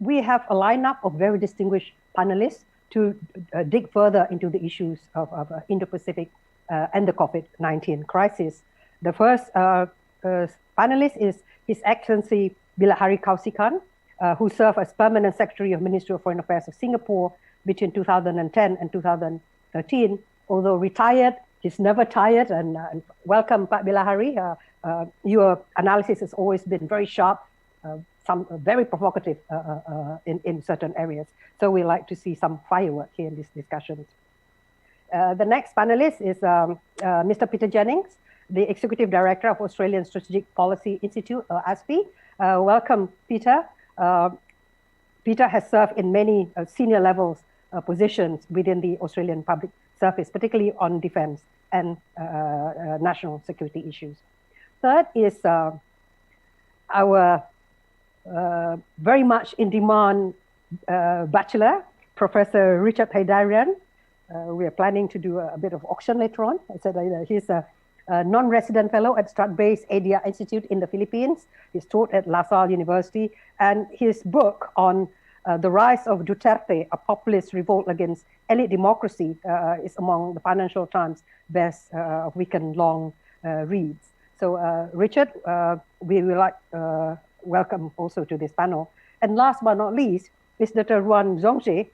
we have a lineup of very distinguished panelists to dig further into the issues of Indo-Pacific and the COVID-19 crisis. The first panelist is His Excellency Bila Harikawsi Khan, who served as Permanent Secretary of Ministry of Foreign Affairs of Singapore between 2010 and 2013. Although retired, he's never tired, and welcome, Pak Bilahari. Your analysis has always been very sharp, some very provocative in certain areas. So we like to see some firework here in these discussions. The next panelist is Mr. Peter Jennings, the Executive Director of Australian Strategic Policy Institute, ASPI. Welcome, Peter. Peter has served in many senior levels positions within the Australian Public Service, particularly on defense and national security issues. Third is our very much in demand bachelor, Professor Richard Haidarian. We are planning to do a bit of auction later on. I said he's a non-resident fellow at Strat-based ADIA Institute in the Philippines. He's taught at La Salle University, and his book on the rise of Duterte, a populist revolt against elite democracy, is among the Financial Times' best weekend-long reads. So, Richard, we would like welcome also to this panel. And last but not least is Dr. Ruan Zhongzhe,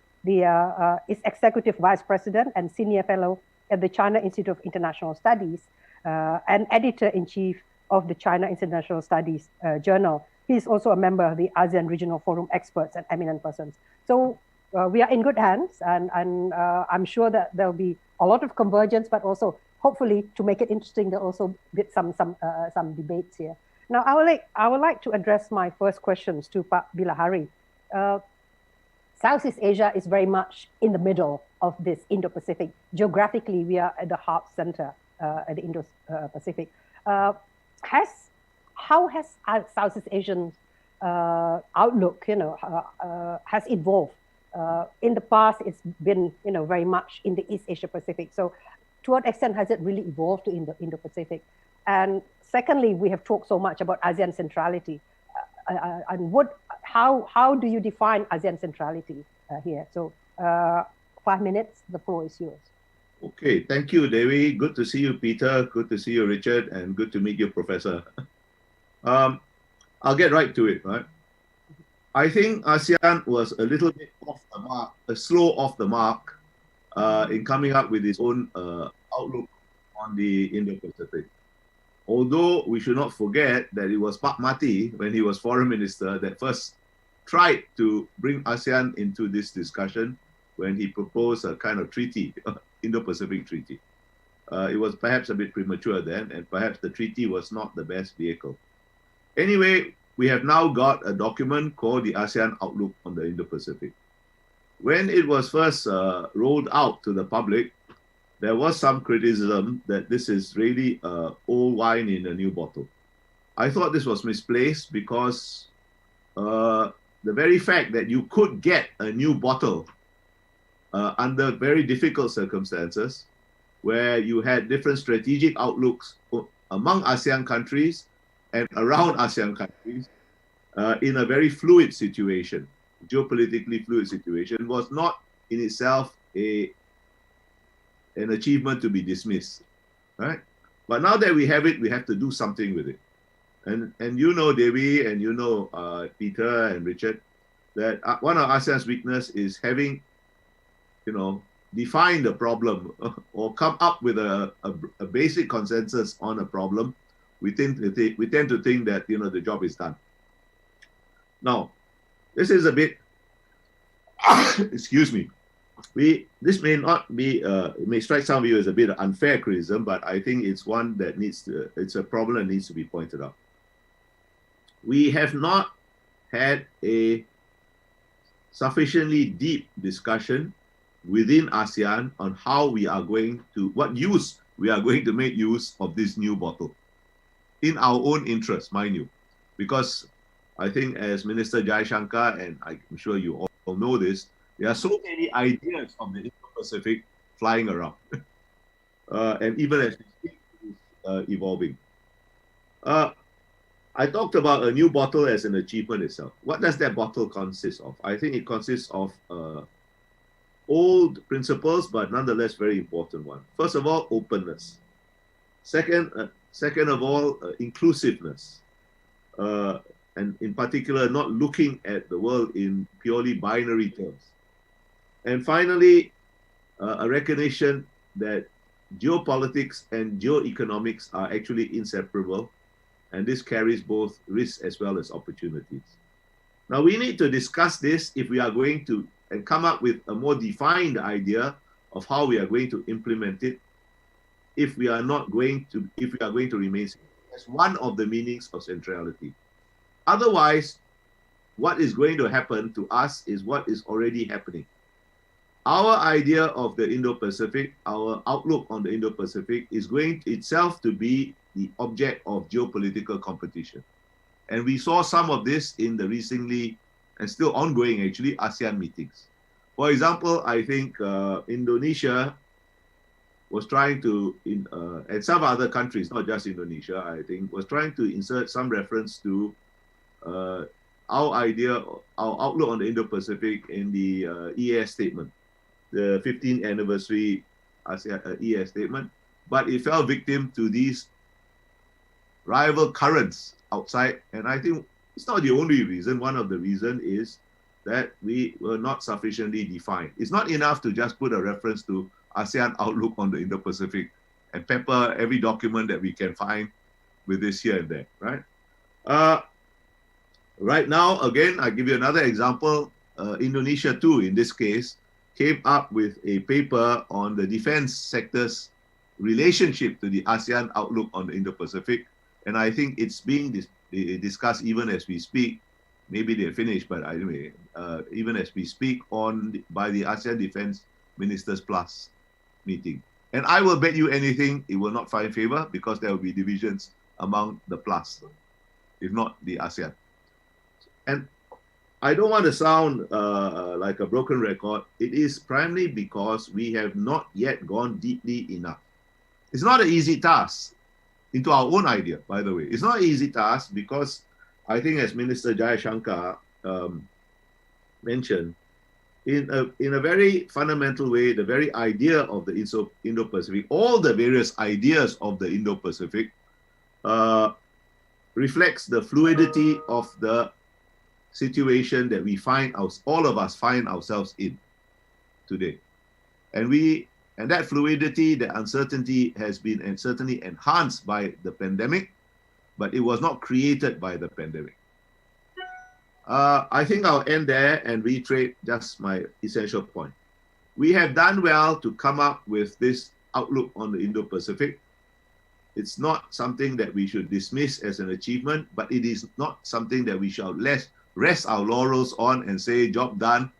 is Executive Vice President and Senior Fellow at the China Institute of International Studies and Editor-in-Chief of the China International Studies Journal. He is also a member of the ASEAN Regional Forum Experts and Eminent Persons. So we are in good hands, and I'm sure that there'll be a lot of convergence, but also hopefully to make it interesting, there'll also be some debates here. Now, I would like to address my first questions to Pak Bilahari. Southeast Asia is very much in the middle of this Indo-Pacific. Geographically, we are at the heart center at the Indo-Pacific. How has Southeast Asian outlook, has evolved? In the past, it's been, very much in the East Asia Pacific. So, to what extent has it really evolved to Indo-Pacific? And secondly, we have talked so much about ASEAN centrality, and how do you define ASEAN centrality here? So, 5 minutes, the floor is yours. Okay, thank you, Devi. Good to see you, Peter. Good to see you, Richard, and good to meet you, Professor. I'll get right to it, right? I think ASEAN was a little bit off the mark, slow off the mark in coming up with its own outlook on the Indo-Pacific. Although we should not forget that it was Pak Mati, when he was foreign minister, that first tried to bring ASEAN into this discussion when he proposed a kind of treaty, Indo-Pacific treaty. It was perhaps a bit premature then, and perhaps the treaty was not the best vehicle. Anyway, we have now got a document called the ASEAN Outlook on the Indo-Pacific. When it was first rolled out to the public, there was some criticism that this is really old wine in a new bottle. I thought this was misplaced because the very fact that you could get a new bottle under very difficult circumstances, where you had different strategic outlooks among ASEAN countries and around ASEAN countries in a very fluid situation, geopolitically fluid situation, was not in itself an achievement to be dismissed, right? But now that we have it, we have to do something with it. And you know, Devi, and you know, Peter and Richard, that one of ASEAN's weakness is having, define the problem or come up with a basic consensus on a problem. We tend to think that, the job is done. Now, this is a bit, excuse me, this may not be, it may strike some of you as a bit of unfair criticism, but I think it's one that it's a problem that needs to be pointed out. We have not had a sufficiently deep discussion within ASEAN on how we are going to, what use we are going to make use of this new bottle in our own interest, mind you, because I think as Minister Jai Shankar, and I'm sure you all know this, there are so many ideas of the Indo-Pacific flying around. And even as we speak, it is evolving. I talked about a new bottle as an achievement itself. What does that bottle consist of? I think it consists of old principles, but nonetheless very important one. First of all, openness. Second of all, inclusiveness. And in particular, not looking at the world in purely binary terms. And finally, a recognition that geopolitics and geoeconomics are actually inseparable, and this carries both risks as well as opportunities. Now, we need to discuss this if we are going to and come up with a more defined idea of how we are going to implement it if we are going to remain as one of the meanings of centrality. Otherwise, what is going to happen to us is what is already happening. Our idea of the Indo-Pacific, our outlook on the Indo-Pacific is going itself to be the object of geopolitical competition. And we saw some of this in the recently and still ongoing, actually, ASEAN meetings. For example, I think Indonesia was trying to, and some other countries, not just Indonesia, I think, was trying to insert some reference to our outlook on the Indo-Pacific in the EAS statement, the 15th anniversary ASEAN EAS statement, but it fell victim to these rival currents outside. And I think it's not the only reason. One of the reasons is that we were not sufficiently defined. It's not enough to just put a reference to ASEAN Outlook on the Indo-Pacific and pepper every document that we can find with this here and there, right? Right now, again, I'll give you another example. Indonesia too, in this case, came up with a paper on the defense sector's relationship to the ASEAN Outlook on the Indo-Pacific. And I think it's being discussed even as we speak. Maybe they're finished, but anyway, even as we speak by the ASEAN Defense Ministers Plus meeting. And I will bet you anything it will not find favor because there will be divisions among the plus, if not the ASEAN. And I don't want to sound like a broken record. It is primarily because we have not yet gone deeply enough. It's not an easy task into our own idea, by the way. It's not an easy task because I think as Minister Jayashankar mentioned, in a very fundamental way, the very idea of the Indo-Pacific, all the various ideas of the Indo-Pacific reflects the fluidity of the situation that all of us find ourselves in today. And that fluidity, the uncertainty has been certainly enhanced by the pandemic, but it was not created by the pandemic. I think I'll end there and reiterate just my essential point. We have done well to come up with this outlook on the Indo-Pacific. It's not something that we should dismiss as an achievement, but it is not something that we shall rest our laurels on and say, job done,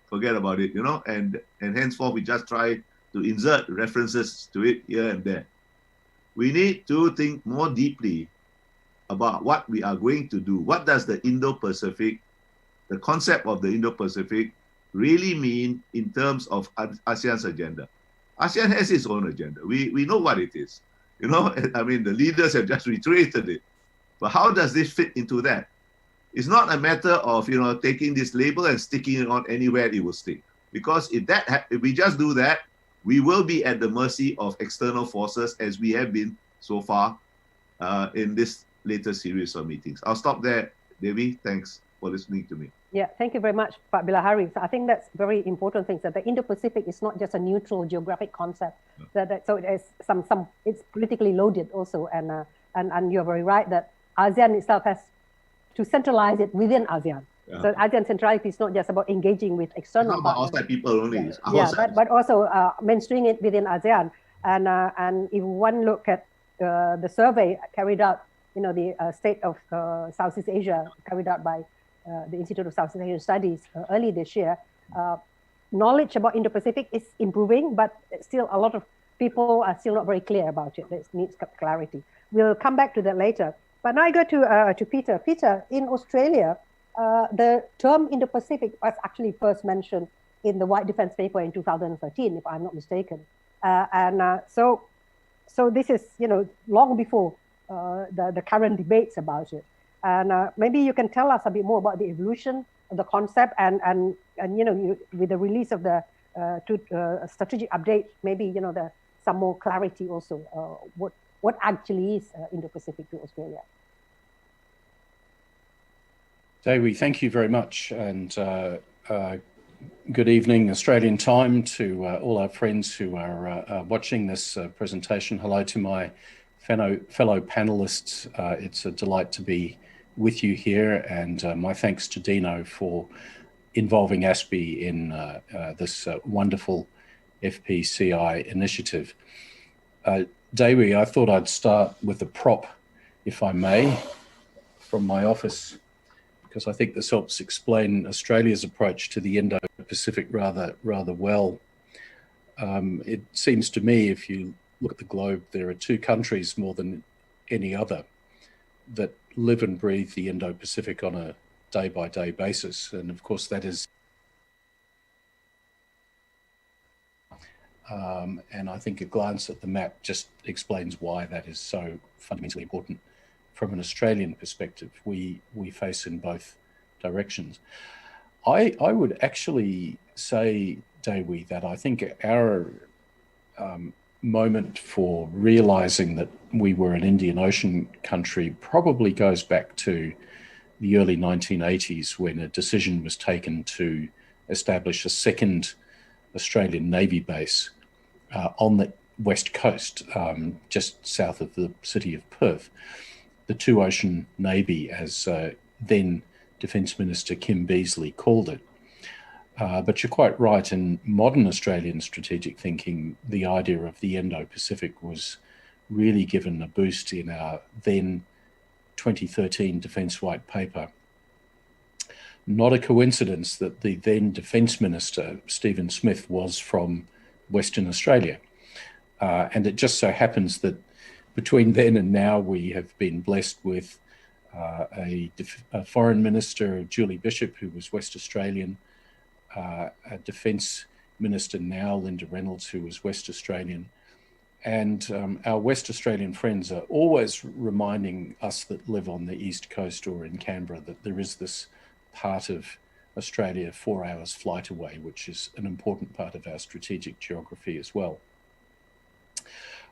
forget about it, and henceforth we just try to insert references to it here and there. We need to think more deeply about what we are going to do. What does the Indo-Pacific, the concept of the Indo-Pacific, really mean in terms of ASEAN's agenda? ASEAN has its own agenda. We know what it is. I mean, the leaders have just reiterated it. But how does this fit into that? It's not a matter of, taking this label and sticking it on anywhere it will stick. Because if we just do that, we will be at the mercy of external forces as we have been so far in this latest series of meetings. I'll stop there, Devi. Thanks for listening to me. Yeah, thank you very much, Pak Bilahari. So I think that's very important things, that the Indo-Pacific is not just a neutral geographic concept. So it is it's politically loaded also, and you're very right that ASEAN itself has to centralize it within ASEAN. Yeah. So ASEAN centrality is not just about engaging with external partners. Outside people only. But also mainstreaming it within ASEAN. And if one look at the survey carried out, the state of Southeast Asia carried out by the Institute of Southeast Asian Studies early this year, knowledge about Indo-Pacific is improving, but still a lot of people are still not very clear about it. It needs clarity. We'll come back to that later. But now I go to Peter. Peter, in Australia, the term Indo-Pacific was actually first mentioned in the White Defense Paper in 2013, if I'm not mistaken. So this is, long before the current debates about it. And maybe you can tell us a bit more about the evolution of the concept and with the release of the strategic update, maybe some more clarity also. What actually is Indo-Pacific to Australia? Dewi, thank you very much, and good evening Australian time to all our friends who are watching this presentation. Hello to my fellow panelists. It's a delight to be with you here, and my thanks to Dino for involving ASPI in this wonderful FPCI initiative. Dewi, I thought I'd start with a prop, if I may, from my office, because I think this helps explain Australia's approach to the Indo-Pacific rather well. It seems to me, if you look at the globe, there are two countries more than any other that live and breathe the Indo-Pacific on a day-by-day basis. And of course that is, and I think a glance at the map just explains why that is so fundamentally important. From an Australian perspective, we face in both directions. I would actually say, Dewi, that I think our moment for realizing that we were an Indian Ocean country probably goes back to the early 1980s, when a decision was taken to establish a second Australian Navy base on the west coast, just south of the city of Perth. The Two Ocean Navy, as then Defence Minister Kim Beazley called it. But you're quite right, in modern Australian strategic thinking, the idea of the Indo-Pacific was really given a boost in our then 2013 Defence White Paper. Not a coincidence that the then Defence Minister, Stephen Smith, was from Western Australia. And it just so happens that between then and now, we have been blessed with a Foreign Minister, Julie Bishop, who was West Australian, a Defence Minister now, Linda Reynolds, who was West Australian. And our West Australian friends are always reminding us that live on the East Coast or in Canberra that there is this part of Australia 4 hours flight away, which is an important part of our strategic geography as well.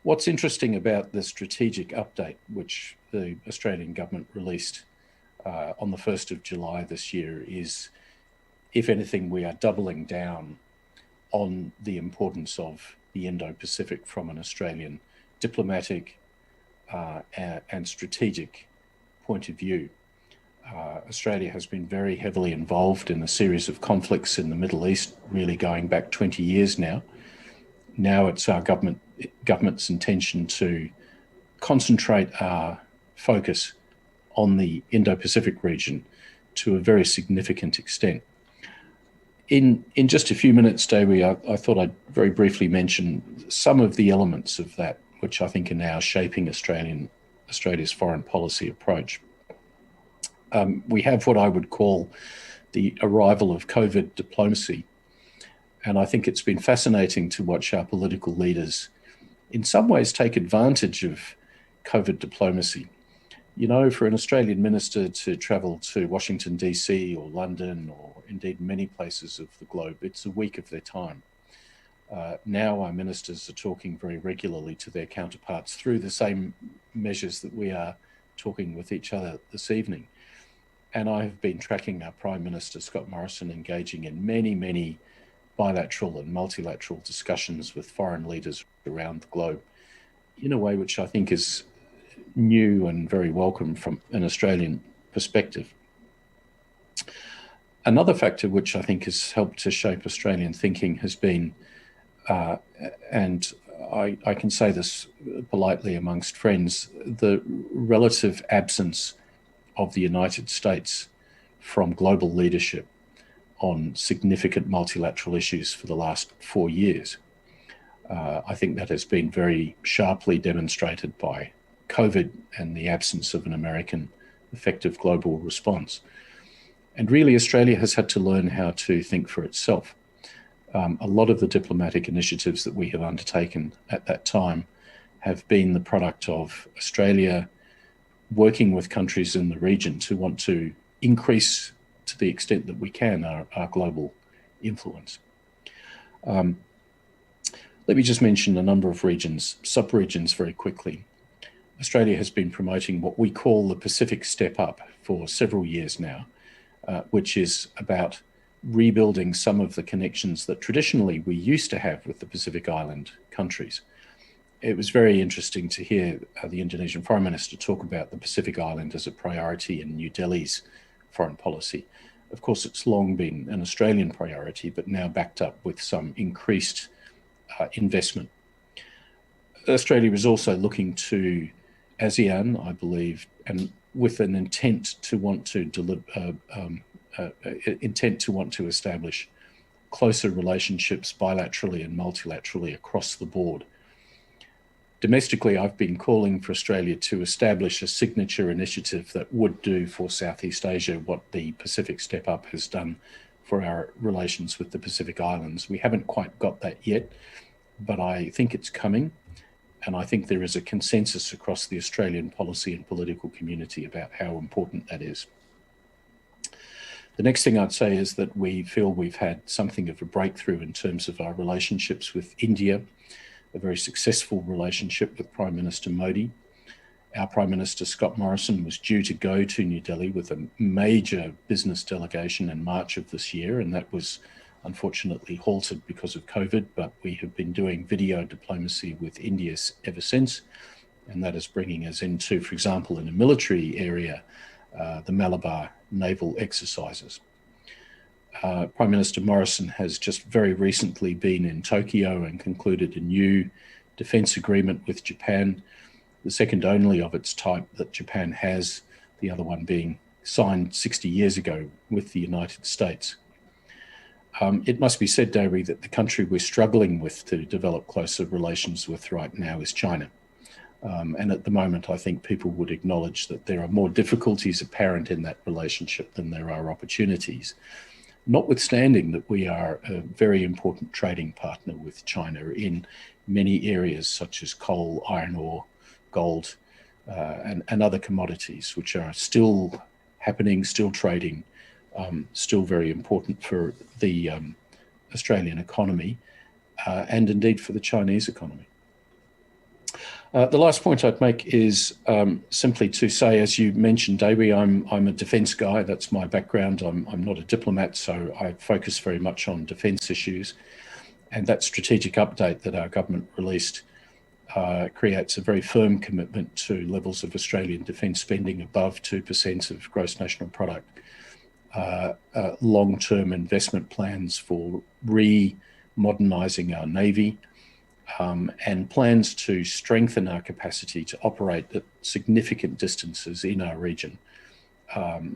What's interesting about the strategic update, which the Australian government released on the 1st of July this year, is, if anything, we are doubling down on the importance of the Indo-Pacific from an Australian diplomatic and strategic point of view. Australia has been very heavily involved in a series of conflicts in the Middle East, really going back 20 years now. Now it's our government's intention to concentrate our focus on the Indo-Pacific region to a very significant extent. In just a few minutes, Dewi, I thought I'd very briefly mention some of the elements of that, which I think are now shaping Australia's foreign policy approach. We have what I would call the arrival of COVID diplomacy. And I think it's been fascinating to watch our political leaders in some ways take advantage of COVID diplomacy. You know, for an Australian minister to travel to Washington, DC or London, or indeed many places of the globe, it's a week of their time. Now our ministers are talking very regularly to their counterparts through the same measures that we are talking with each other this evening. And I have been tracking our Prime Minister, Scott Morrison, engaging in many bilateral and multilateral discussions with foreign leaders around the globe in a way which I think is new and very welcome from an Australian perspective. Another factor which I think has helped to shape Australian thinking has been, and I can say this politely amongst friends, the relative absence of the United States from global leadership on significant multilateral issues for the last 4 years. I think that has been very sharply demonstrated by COVID and the absence of an American effective global response. And really, Australia has had to learn how to think for itself. A lot of the diplomatic initiatives that we have undertaken at that time have been the product of Australia working with countries in the region to want to increase, to the extent that we can, our global influence. Let me just mention a number of regions, sub-regions very quickly. Australia has been promoting what we call the Pacific Step Up for several years now, which is about rebuilding some of the connections that traditionally we used to have with the Pacific Island countries. It was very interesting to hear the Indonesian Foreign Minister talk about the Pacific Island as a priority in New Delhi's foreign policy. Of course, it's long been an Australian priority, but now backed up with some increased investment. Australia is also looking to ASEAN, I believe, and with an intent to want to establish closer relationships bilaterally and multilaterally across the board. Domestically, I've been calling for Australia to establish a signature initiative that would do for Southeast Asia what the Pacific Step Up has done for our relations with the Pacific Islands. We haven't quite got that yet, but I think it's coming. And I think there is a consensus across the Australian policy and political community about how important that is. The next thing I'd say is that we feel we've had something of a breakthrough in terms of our relationships with India, a very successful relationship with Prime Minister Modi. Our Prime Minister, Scott Morrison, was due to go to New Delhi with a major business delegation in March of this year, and that was unfortunately halted because of COVID, but we have been doing video diplomacy with India ever since, and that is bringing us into, for example, in a military area, the Malabar naval exercises. Prime Minister Morrison has just very recently been in Tokyo and concluded a new defence agreement with Japan, the second only of its type that Japan has, the other one being signed 60 years ago with the United States. It must be said, Dewi, that the country we're struggling with to develop closer relations with right now is China. And at the moment, I think people would acknowledge that there are more difficulties apparent in that relationship than there are opportunities, notwithstanding that we are a very important trading partner with China in many areas such as coal, iron ore, gold, and other commodities, which are still happening, still trading, still very important for the Australian economy and indeed for the Chinese economy. The last point I'd make is simply to say, as you mentioned, Dewi, I'm a defence guy. That's my background. I'm not a diplomat, so I focus very much on defence issues. And that strategic update that our government released creates a very firm commitment to levels of Australian defence spending above 2% of gross national product. Long-term investment plans for re-modernising our Navy, and plans to strengthen our capacity to operate at significant distances in our region,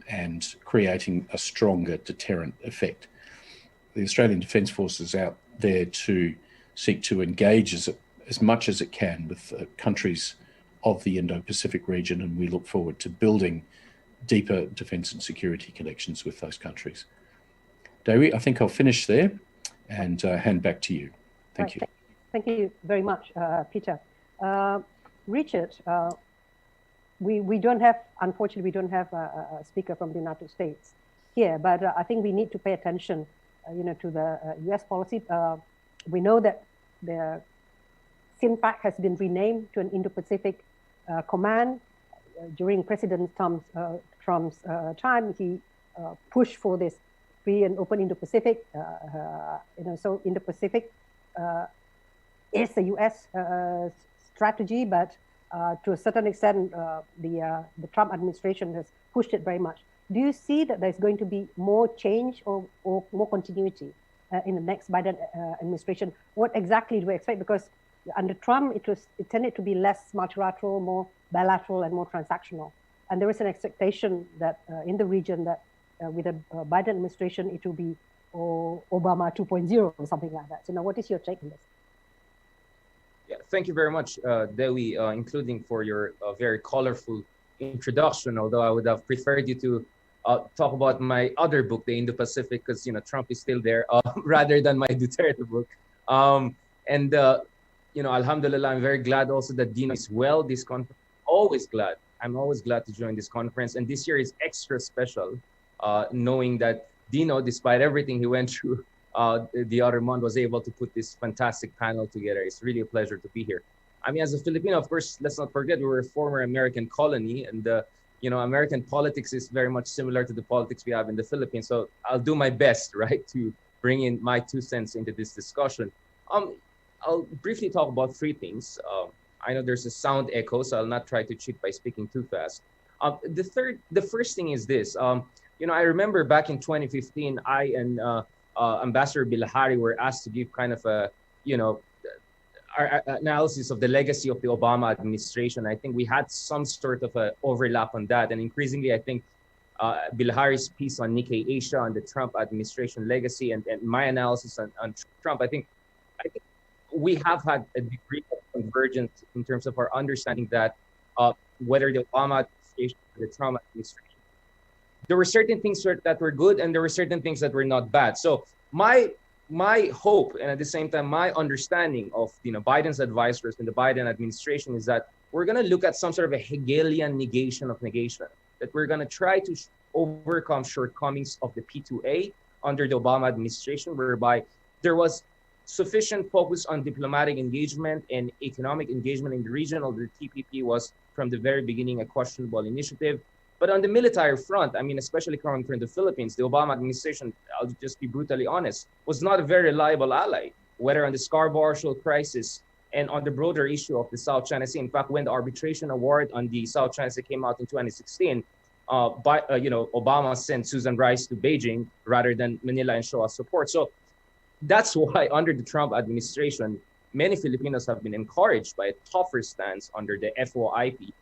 and creating a stronger deterrent effect. The Australian Defence Force is out there to seek to engage as much as it can with countries of the Indo-Pacific region, and we look forward to building deeper defence and security connections with those countries. Dewi, I think I'll finish there and hand back to you. Thank you. Thank you very much, Peter. Richard, we don't have, unfortunately, we don't have a speaker from the United States here, but I think we need to pay attention, to the US policy. We know that the SINPAC has been renamed to an Indo-Pacific command. During President Trump's time, he pushed for this free and open Indo-Pacific. So Indo-Pacific is the U.S. Strategy, but to a certain extent, the Trump administration has pushed it very much. Do you see that there's going to be more change or more continuity in the next Biden administration? What exactly do we expect? Because under Trump, it tended to be less multilateral, more bilateral, and more transactional. And there is an expectation that in the region that with the Biden administration, it will be Obama 2.0 or something like that. So now, what is your take on this? Yeah, thank you very much, Dewi, including for your very colorful introduction, although I would have preferred you to talk about my other book, The Indo-Pacific, because Trump is still there, rather than my Duterte book. Alhamdulillah, I'm very glad also that Dino is well. This conference, always glad. I'm always glad to join this conference. And this year is extra special, knowing that Dino, despite everything he went through the other month, was able to put this fantastic panel together. It's really a pleasure to be here. I mean, as a Filipino, of course, let's not forget we were a former American colony, and American politics is very much similar to the politics we have in the Philippines. So I'll do my best, right, to bring in my 2 cents into this discussion. I'll briefly talk about 3 things. I know there's a sound echo, so I'll not try to cheat by speaking too fast. The first thing is this. I remember back in 2015, I and Ambassador Bilahari were asked to give kind of a, our analysis of the legacy of the Obama administration. I think we had some sort of a overlap on that. And increasingly, I think Bilahari's piece on Nikkei Asia, on the Trump administration legacy, and my analysis on Trump, I think we have had a degree of convergence in terms of our understanding that whether the Obama administration or the Trump administration, there were certain things that were good and there were certain things that were not bad. So my hope, and at the same time, my understanding of Biden's advisors and the Biden administration is that we're going to look at some sort of a Hegelian negation of negation, that we're going to try to overcome shortcomings of the P2A under the Obama administration, whereby there was sufficient focus on diplomatic engagement and economic engagement in the region, although the TPP was from the very beginning a questionable initiative. But on the military front, I mean, especially coming from the Philippines, the Obama administration, I'll just be brutally honest, was not a very reliable ally, whether on the Scarborough Shoal crisis and on the broader issue of the South China Sea. In fact, when the arbitration award on the South China Sea came out in 2016, Obama sent Susan Rice to Beijing rather than Manila and show us support. So that's why under the Trump administration, many Filipinos have been encouraged by a tougher stance under the FOIP,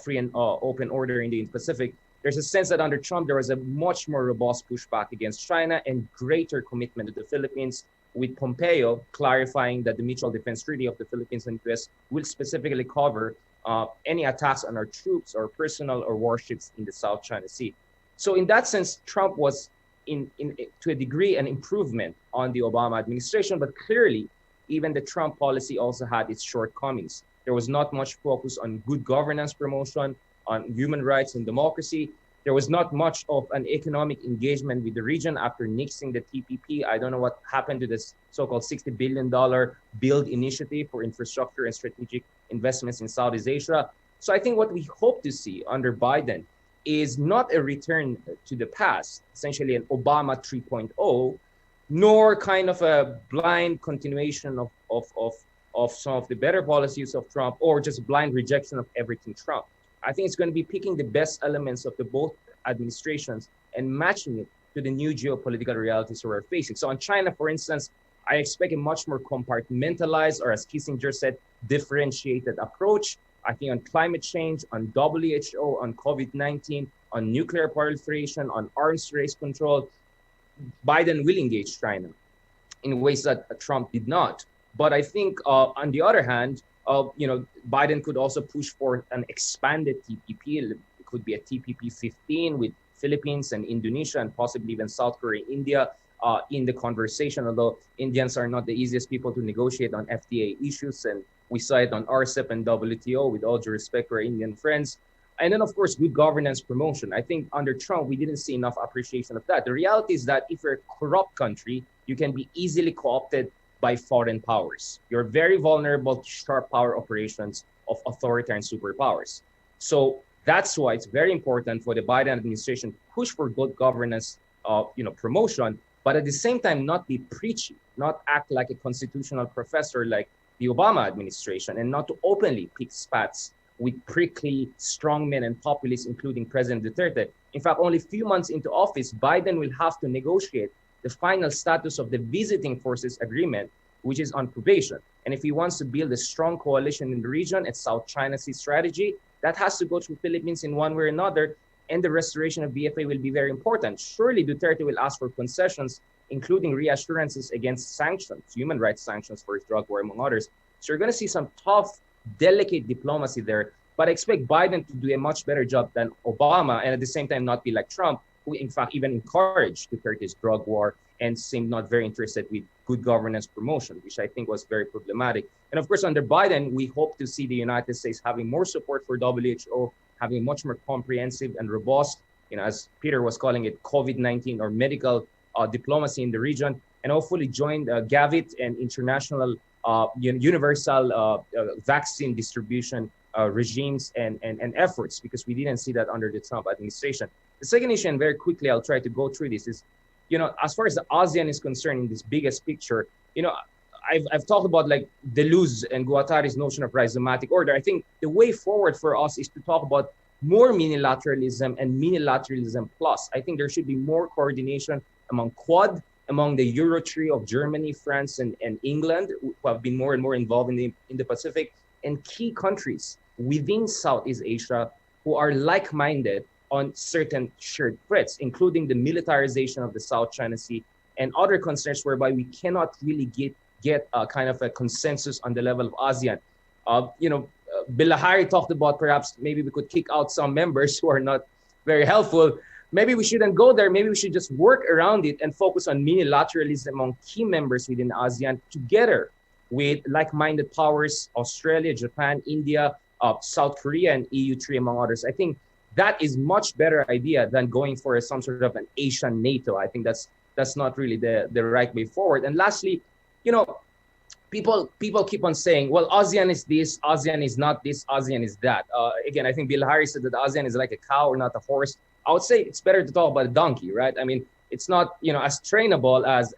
free and open order in the Indo-Pacific. There's a sense that under Trump, there was a much more robust pushback against China and greater commitment to the Philippines, with Pompeo clarifying that the Mutual Defense Treaty of the Philippines and US will specifically cover any attacks on our troops or personnel or warships in the South China Sea. So in that sense, Trump was to a degree an improvement on the Obama administration, but clearly even the Trump policy also had its shortcomings. There was not much focus on good governance promotion, on human rights and democracy. There was not much of an economic engagement with the region after nixing the TPP. I don't know what happened to this so-called $60 billion build initiative for infrastructure and strategic investments in Southeast Asia. So I think what we hope to see under Biden is not a return to the past, essentially an Obama 3.0, nor kind of a blind continuation of some of the better policies of Trump, or just blind rejection of everything Trump. I think it's going to be picking the best elements of the both administrations and matching it to the new geopolitical realities we're facing. So on China, for instance, I expect a much more compartmentalized, or as Kissinger said, differentiated approach. I think on climate change, on WHO, on COVID-19, on nuclear proliferation, on arms race control, Biden will engage China in ways that Trump did not. But I think on the other hand, Biden could also push for an expanded TPP. It could be a TPP 15 with Philippines and Indonesia and possibly even South Korea and India in the conversation, although Indians are not the easiest people to negotiate on FTA issues. And we saw it on RCEP and WTO, with all due respect for our Indian friends. And then, of course, good governance promotion. I think under Trump, we didn't see enough appreciation of that. The reality is that if you're a corrupt country, you can be easily co-opted by foreign powers. You're very vulnerable to sharp power operations of authoritarian superpowers. So that's why it's very important for the Biden administration to push for good governance, promotion, but at the same time not be preachy, not act like a constitutional professor like the Obama administration, and not to openly pick spats with prickly strongmen and populists, including President Duterte. In fact, only a few months into office, Biden will have to negotiate the final status of the visiting forces agreement, which is on probation. And if he wants to build a strong coalition in the region, a South China Sea strategy, that has to go through Philippines in one way or another, and the restoration of BFA will be very important. Surely Duterte will ask for concessions, including reassurances against sanctions, human rights sanctions for his drug war, among others. So you're going to see some tough, delicate diplomacy there. But I expect Biden to do a much better job than Obama, and at the same time not be like Trump, who in fact even encouraged Duterte's drug war and seemed not very interested with good governance promotion, which I think was very problematic. And of course, under Biden, we hope to see the United States having more support for WHO, having much more comprehensive and robust, as Peter was calling it, COVID-19 or medical diplomacy in the region, and hopefully join GAVIT and international universal vaccine distribution regimes and efforts, because we didn't see that under the Trump administration. The second issue, and very quickly I'll try to go through this, is, as far as the ASEAN is concerned in this biggest picture, I've talked about like Deleuze and Guattari's notion of rhizomatic order. I think the way forward for us is to talk about more minilateralism and minilateralism plus. I think there should be more coordination among Quad, among the Euro trio of Germany, France, and England, who have been more and more involved in the Indo-Pacific, and key countries within Southeast Asia who are like-minded on certain shared threats, including the militarization of the South China Sea and other concerns whereby we cannot really get a kind of a consensus on the level of ASEAN. Bilahari talked about perhaps maybe we could kick out some members who are not very helpful. Maybe we shouldn't go there. Maybe we should just work around it and focus on minilateralism among key members within ASEAN, together with like-minded powers, Australia, Japan, India, South Korea, and EU3, among others. I think that is much better idea than going for some sort of an Asian NATO. I think that's not really the right way forward. And lastly, people keep on saying, well, ASEAN is this, ASEAN is not this, ASEAN is that. Again, I think Bilahari said that ASEAN is like a cow or not a horse. I would say it's better to talk about a donkey, right? I mean, it's not as trainable as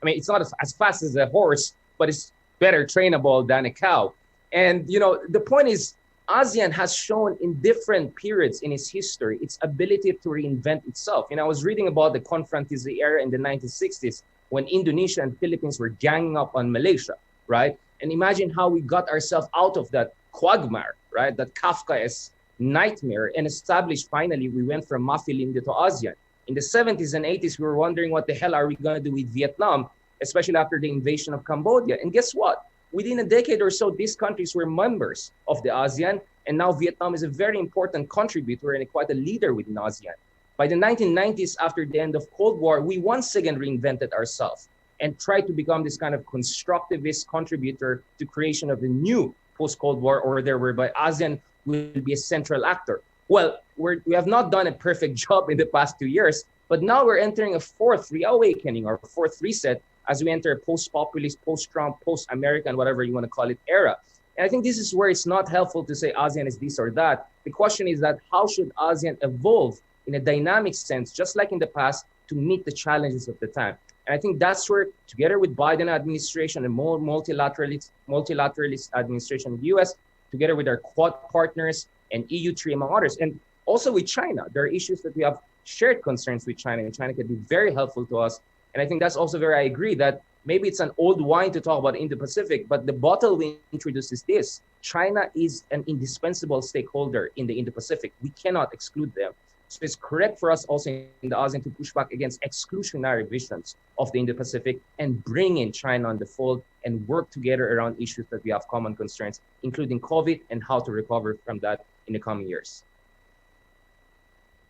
it's not as fast as a horse, but it's better trainable than a cow. And the point is, ASEAN has shown in different periods in its history its ability to reinvent itself. I was reading about the confrontist era in the 1960s when Indonesia and Philippines were ganging up on Malaysia, right? And imagine how we got ourselves out of that quagmire, right? That Kafkaesque nightmare, and established, finally, we went from Maphilinde to ASEAN. In the 70s and 80s, we were wondering what the hell are we going to do with Vietnam, especially after the invasion of Cambodia. And guess what? Within a decade or so, these countries were members of the ASEAN, and now Vietnam is a very important contributor and quite a leader within ASEAN. By the 1990s, after the end of Cold War, we once again reinvented ourselves and tried to become this kind of constructivist contributor to creation of the new post-Cold War order, whereby ASEAN will be a central actor. Well, we have not done a perfect job in the past 2 years, but now we're entering a fourth reawakening or fourth reset as we enter a post-populist, post-Trump, post-American, whatever you want to call it, era. And I think this is where it's not helpful to say ASEAN is this or that. The question is that how should ASEAN evolve in a dynamic sense, just like in the past, to meet the challenges of the time? And I think that's where, together with Biden administration and more multilateralist administration in the US, together with our Quad partners and EU3, among others, and also with China, there are issues that we have shared concerns with China, and China can be very helpful to us. And I think that's also where I agree that maybe it's an old wine to talk about Indo-Pacific, but the bottle we introduce is this: China is an indispensable stakeholder in the Indo-Pacific. We cannot exclude them. So it's correct for us also in the ASEAN to push back against exclusionary visions of the Indo-Pacific and bring in China on the fold and work together around issues that we have common concerns, including COVID and how to recover from that in the coming years.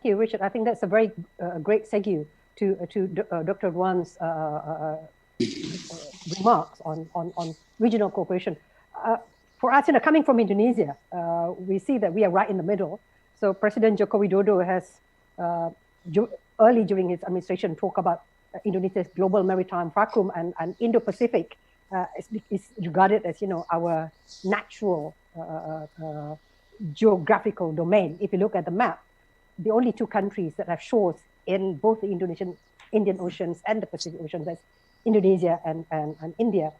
Thank you, Richard. I think that's a very great segue to Dr. Duan's remarks on regional cooperation. For us, coming from Indonesia, we see that we are right in the middle. So President Joko Widodo has early during his administration talked about Indonesia's global maritime fulcrum, and Indo-Pacific is regarded as our natural geographical domain. If you look at the map, the only two countries that have shores in both the Indian Oceans and the Pacific Ocean, that's Indonesia and India.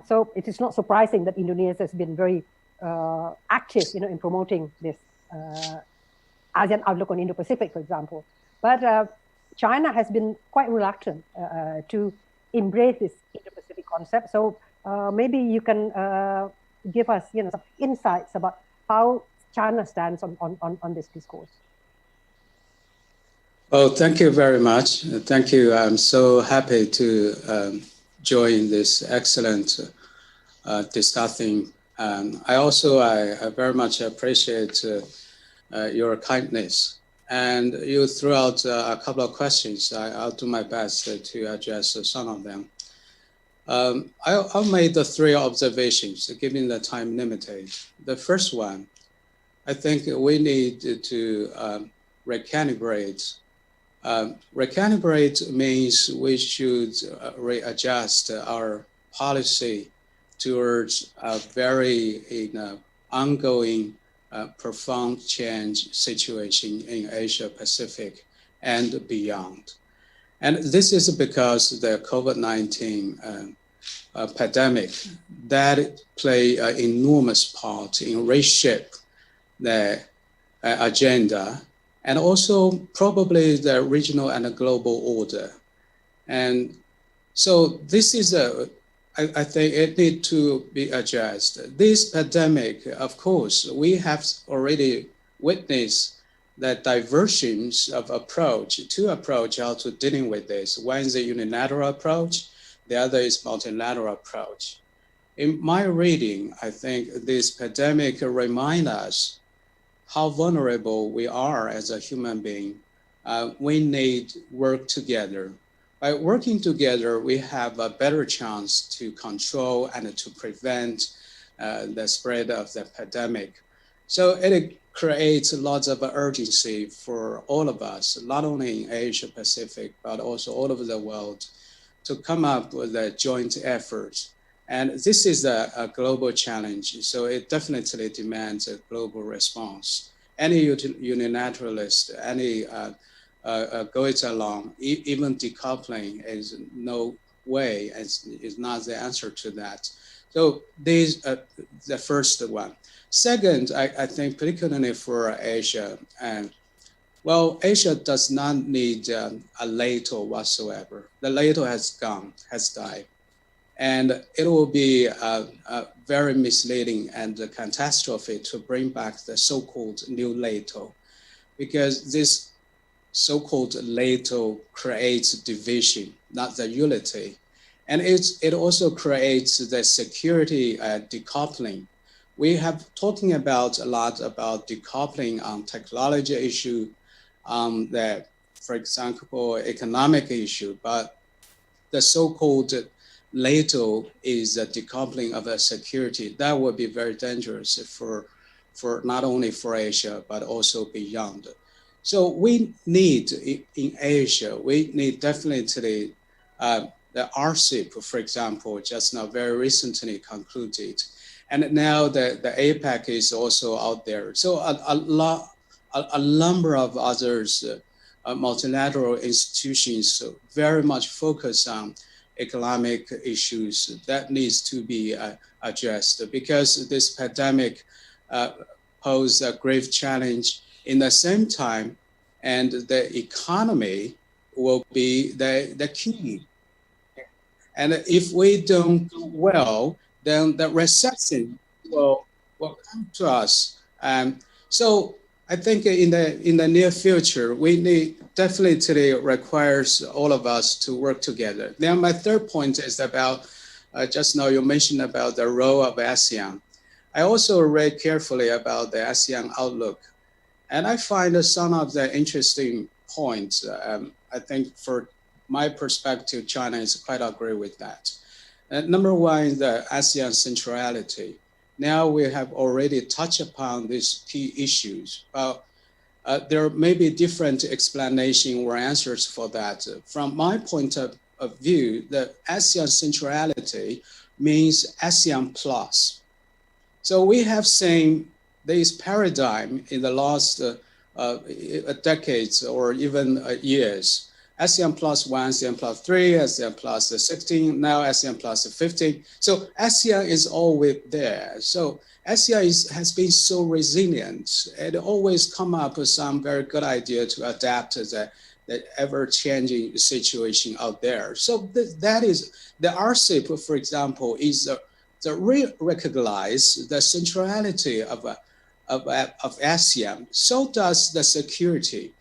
So it is not surprising that Indonesia has been very active, in promoting this ASEAN Outlook on Indo-Pacific, for example. But China has been quite reluctant to embrace this Indo-Pacific concept. So maybe you can give us, some insights about how China stands on this discourse. Oh, thank you very much. Thank you. I'm so happy to join this excellent discussion. I very much appreciate your kindness. And you threw out a couple of questions. I'll do my best to address some of them. I'll make the three observations, given the time limited. The first one, I think we need to recalibrate. Recalibrate means we should readjust our policy towards a very ongoing profound change situation in Asia Pacific and beyond. And this is because the COVID-19 pandemic that play an enormous part in reshape the agenda and also probably the regional and the global order. And so this is I think it needs to be addressed. This pandemic, of course, we have already witnessed the diversions of approach, two approaches how to dealing with this. One is a unilateral approach, the other is multilateral approach. In my reading, I think this pandemic reminds us how vulnerable we are as a human being. We need work together. By working together, we have a better chance to control and to prevent the spread of the pandemic. So it creates lots of urgency for all of us, not only in Asia Pacific, but also all over the world, to come up with a joint effort. And this is a global challenge, so it definitely demands a global response. Any unilateralist, any go it along, even decoupling is no way, is not the answer to that. So these are the first one. Second, I think particularly for Asia, well, Asia does not need a LATO whatsoever. The LATO has gone, has died. And it will be very misleading and a catastrophe to bring back the so-called new LATO, because this so-called LATO creates division, not the unity. And it also creates the security decoupling. We have talking about a lot about decoupling on technology issue, for example, economic issue, but the so-called LATO is a decoupling of a security. That would be very dangerous for not only for Asia, but also beyond. So we need, in Asia, we need definitely the RCEP, for example, just now very recently concluded. And now the APEC is also out there. So a number of others, multilateral institutions very much focus on economic issues that needs to be addressed, because this pandemic poses a grave challenge. In the same time, and the economy will be the key. And if we don't do well, then the recession will come to us. So I think in the near future, we need definitely requires all of us to work together. Then my third point is about, just now you mentioned about the role of ASEAN. I also read carefully about the Asean Outlook. And I find some of the interesting points. I think for my perspective, China is quite agree with that. Number one is the ASEAN centrality. Now we have already touched upon these key issues, but there may be different explanation or answers for that. From my point of view, the ASEAN centrality means ASEAN plus. So we have seen this paradigm in the last decades or even years. ASEAN plus 1, ASEAN plus 3, ASEAN plus 16, now ASEAN plus 15. So ASEAN is always there. So ASEAN has been so resilient. It always come up with some very good idea to adapt to the ever-changing situation out there. So that is, the RCEP, for example, is recognize the centrality of ASEAN. So does the security.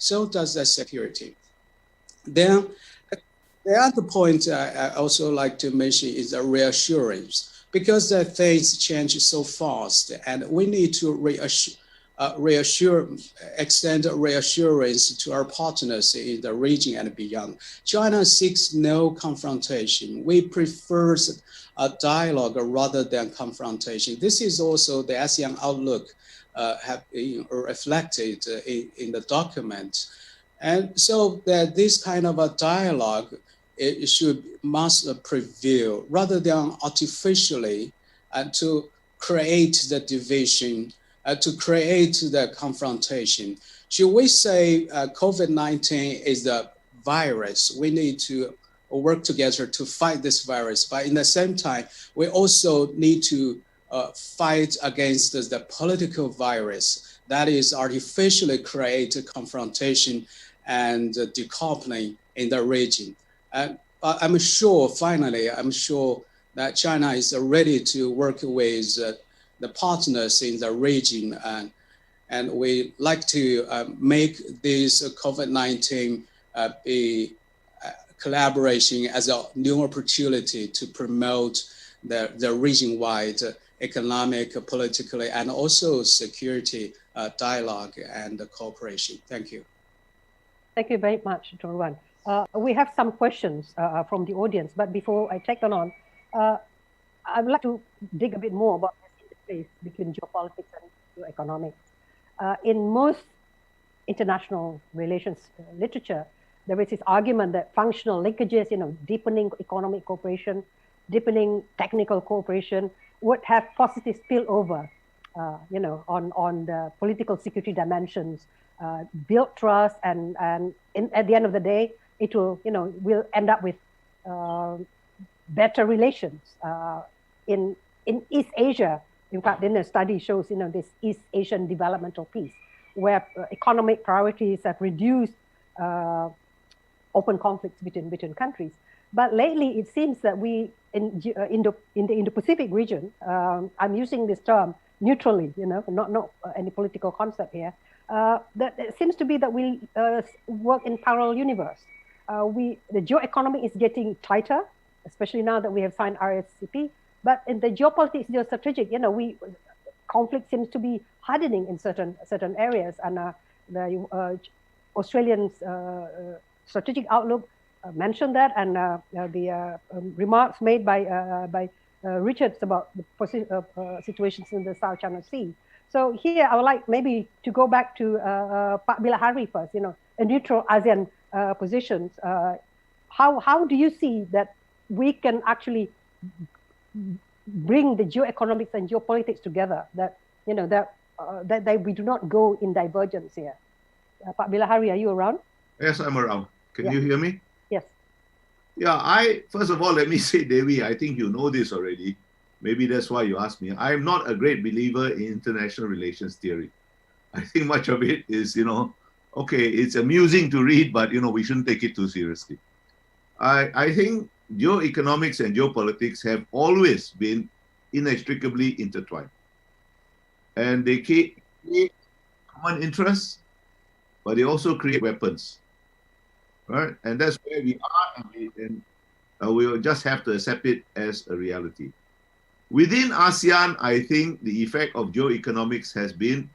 Then the other point I also like to mention is the reassurance, because the things change so fast, and we need to extend reassurance to our partners in the region and beyond. China seeks no confrontation. We prefer a dialogue rather than confrontation. This is also the ASEAN Outlook have reflected in the document. And so that this kind of a dialogue, it must prevail rather than artificially to create the division, to create the confrontation. Should we say COVID-19 is the virus? We need to work together to fight this virus, but in the same time, we also need to fight against the political virus that is artificially create confrontation and decoupling in the region. I'm sure, finally, I'm sure that China is ready to work with the partners in the region, and we like to make this COVID-19 be collaboration as a new opportunity to promote the region-wide economic, political, and also security dialogue and cooperation. Thank you. Thank you very much, Dr. Wan. We have some questions from the audience, but before I take them on, I would like to dig a bit more about this interface between geopolitics and geoeconomics. In most international relations literature, there is this argument that functional linkages, deepening economic cooperation, deepening technical cooperation would have positive spillover, on the political security dimensions, build trust, and at the end of the day, it will, will end up with better relations. In East Asia, in fact, then a study shows, this East Asian developmental peace, where economic priorities have reduced open conflicts between countries. But lately, it seems that we, in the Indo-Pacific region, I'm using this term neutrally, not any political concept here, that it seems to be that we work in parallel universe. The geoeconomy is getting tighter, especially now that we have signed RCEP. But in the geopolitics, geostrategic, conflict seems to be hardening in certain areas. And the Australian strategic outlook mentioned that, and the remarks made by Richards about the situations in the South China Sea. So here, I would like maybe to go back to Pak Bilahari first. A neutral ASEAN positions. How do you see that we can actually bring the geoeconomics and geopolitics together? That that we do not go in divergence here. Pak Bilahari, are you around? Yes, I'm around. Can you hear me? Yes. Yeah, first of all, let me say, Devi, I think you know this already. Maybe that's why you asked me. I'm not a great believer in international relations theory. I think much of it is, okay, it's amusing to read, but, we shouldn't take it too seriously. I think geoeconomics and geopolitics have always been inextricably intertwined. And they create common interests, but they also create weapons. Right? And that's where we are, and we will just have to accept it as a reality. Within ASEAN, I think the effect of geoeconomics has been,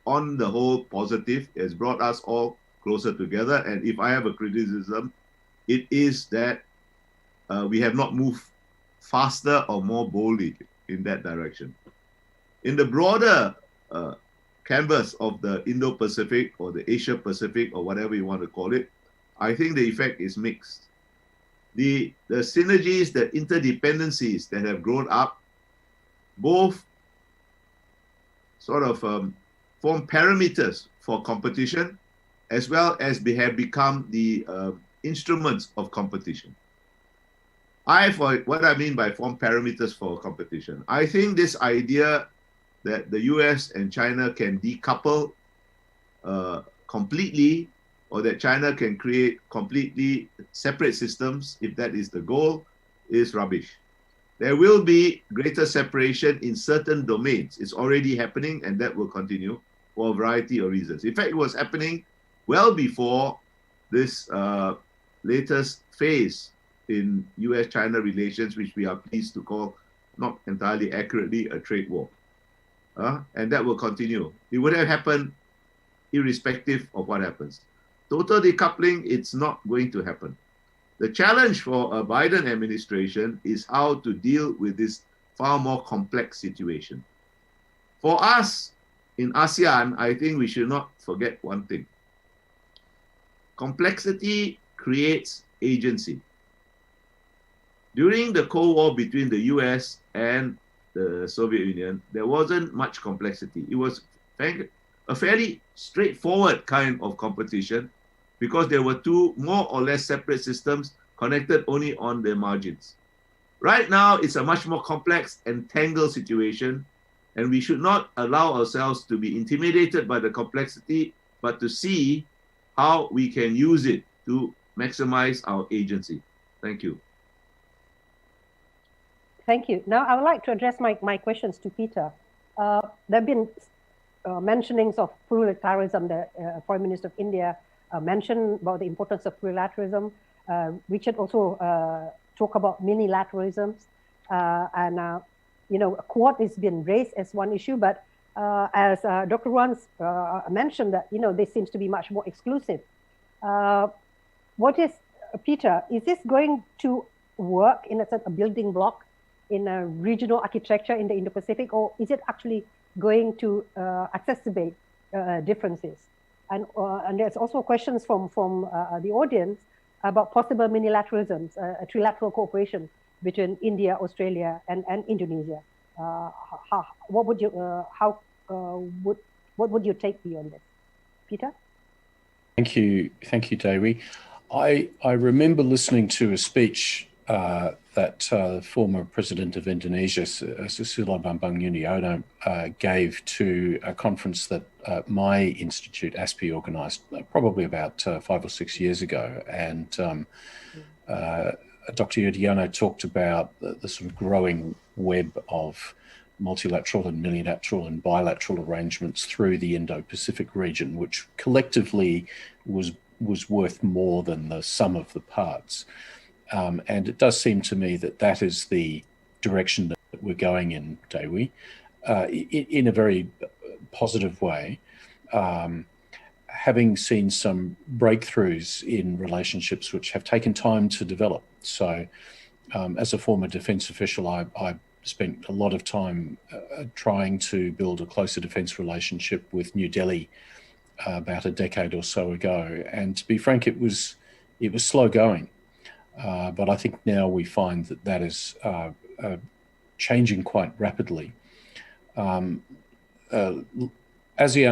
on the whole, positive. It has brought us all closer together. And if I have a criticism, it is that we have not moved faster or more boldly in that direction. In the broader canvas of the Indo-Pacific or the Asia-Pacific or whatever you want to call it, I think the effect is mixed. The synergies, the interdependencies that have grown up, both sort of form parameters for competition, as well as they have become the instruments of competition. What I mean by form parameters for competition, I think this idea that the US and China can decouple completely, or that China can create completely separate systems, if that is the goal, is rubbish. There will be greater separation in certain domains. It's already happening, and that will continue for a variety of reasons. In fact, it was happening well before this latest phase in US-China relations, which we are pleased to call, not entirely accurately, a trade war. and that will continue. It would have happened irrespective of what happens. Total decoupling, it's not going to happen. The challenge for a Biden administration is how to deal with this far more complex situation. For us in ASEAN, I think we should not forget one thing. Complexity creates agency. During the Cold War between the US and the Soviet Union, there wasn't much complexity. It was a fairly straightforward kind of competition because there were two more or less separate systems connected only on their margins. Right now, it's a much more complex and tangled situation, and we should not allow ourselves to be intimidated by the complexity, but to see how we can use it to maximize our agency. Thank you. Thank you. Now, I would like to address my questions to Peter. There have been mentionings of plurilateralism. The Prime Minister of India mentioned about the importance of plurilateralism. Richard also talked about minilateralisms. Quad has been raised as one issue, but as Dr. Ruan mentioned that, this seems to be much more exclusive. What is, Peter, is this going to work in a building block in a regional architecture in the Indo-Pacific, or is it actually going to exacerbate differences? And there's also questions from the audience about possible minilateralisms, a trilateral cooperation between India, Australia, and Indonesia. What would your take be on this, Peter? Thank you, Dewi. I remember listening to a speech that former president of Indonesia, Susilo Bambang Yudhoyono, gave to a conference that my institute, ASPI, organised probably about 5 or 6 years ago. And Dr. Yudhoyono talked about the sort of growing web of multilateral and unilateral and bilateral arrangements through the Indo-Pacific region, which collectively was worth more than the sum of the parts. And it does seem to me that that is the direction that we're going in, Dewi, in a very positive way. Having seen some breakthroughs in relationships which have taken time to develop. So as a former defence official, I spent a lot of time trying to build a closer defence relationship with New Delhi about a decade or so ago. And to be frank, it was slow going. But I think now we find that is changing quite rapidly. ASEAN,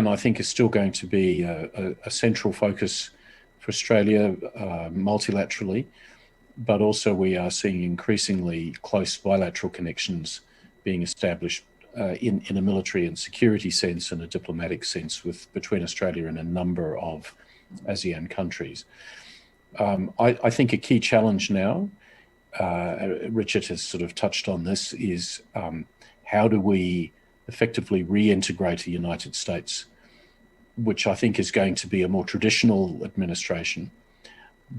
I think, is still going to be a central focus for Australia multilaterally, but also we are seeing increasingly close bilateral connections being established in a military and security sense and a diplomatic sense between Australia and a number of ASEAN countries. I think a key challenge now, Richard has sort of touched on this, is how do we effectively reintegrate the United States, which I think is going to be a more traditional administration,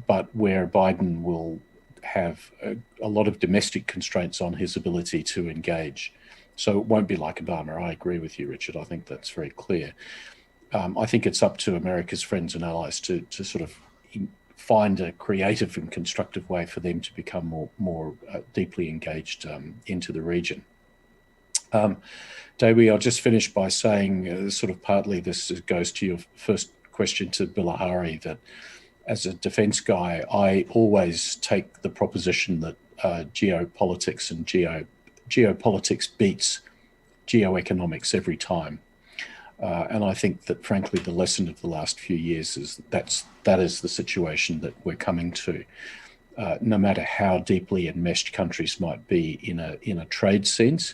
but where Biden will have a lot of domestic constraints on his ability to engage. So it won't be like Obama. I agree with you, Richard. I think that's very clear. I think it's up to America's friends and allies to sort of find a creative and constructive way for them to become more deeply engaged into the region. Dewi, I'll just finish by saying sort of partly this goes to your first question to Bilahari, that as a defence guy, I always take the proposition that geopolitics and geopolitics beats geoeconomics every time. And I think that, frankly, the lesson of the last few years is that is the situation that we're coming to. No matter how deeply enmeshed countries might be in a trade sense,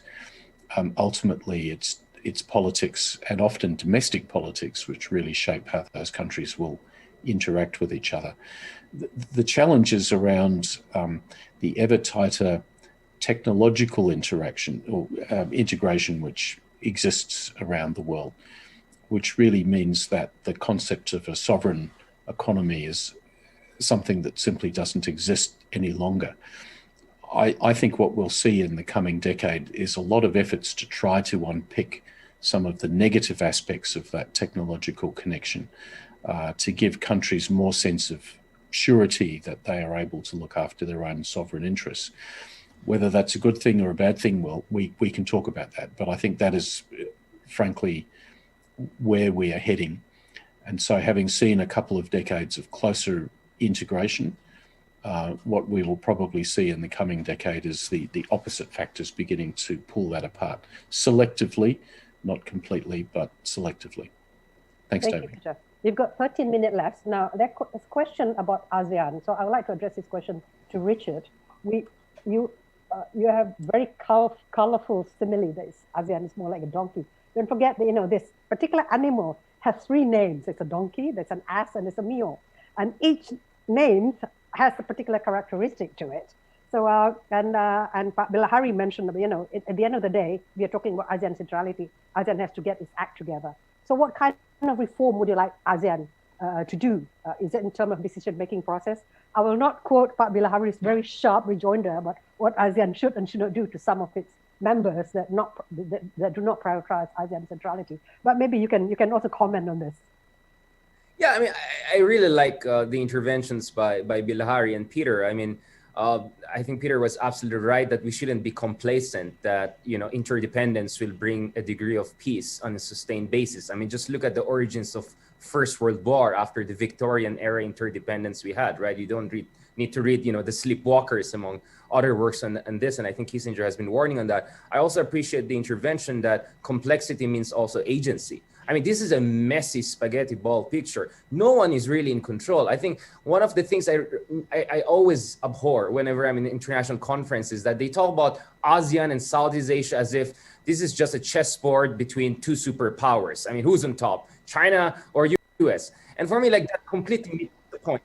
ultimately it's politics and often domestic politics which really shape how those countries will interact with each other. The challenges around the ever tighter technological interaction or integration which exists around the world, which really means that the concept of a sovereign economy is something that simply doesn't exist any longer. I think what we'll see in the coming decade is a lot of efforts to try to unpick some of the negative aspects of that technological connection, to give countries more sense of surety that they are able to look after their own sovereign interests. Whether that's a good thing or a bad thing, well, we can talk about that. But I think that is, frankly, where we are heading. And so having seen a couple of decades of closer integration, what we will probably see in the coming decade is the opposite factors beginning to pull that apart, selectively, not completely, but selectively. Thanks, Thank David. you, Peter. We've got 13 minutes left. Now, there's a question about ASEAN. So I would like to address this question to Richard. You have very colorful simile that ASEAN is more like a donkey. Don't forget that, this particular animal has 3 names. It's a donkey, there's an ass, and there's a mule. And each name has a particular characteristic to it. So, and Pak Bilahari mentioned, at the end of the day, we are talking about ASEAN centrality. ASEAN has to get its act together. So what kind of reform would you like ASEAN to do? Is it in terms of decision-making process? I will not quote Pak Bilahari's very sharp rejoinder about what ASEAN should and should not do to some of its members that do not prioritize ASEAN centrality. But maybe you can also comment on this. Yeah, I mean, I really like the interventions by Bilahari and Peter. I mean, I think Peter was absolutely right that we shouldn't be complacent that, interdependence will bring a degree of peace on a sustained basis. I mean, just look at the origins of First World War after the Victorian era interdependence we had, right? You don't need to read, the Sleepwalkers among other works on this. And I think Kissinger has been warning on that. I also appreciate the intervention that complexity means also agency. I mean, this is a messy spaghetti ball picture. No one is really in control. I think one of the things I always abhor whenever I'm in international conferences that they talk about ASEAN and Southeast Asia as if this is just a chessboard between 2 superpowers. I mean, who's on top, China or US? And for me, that completely misses the point.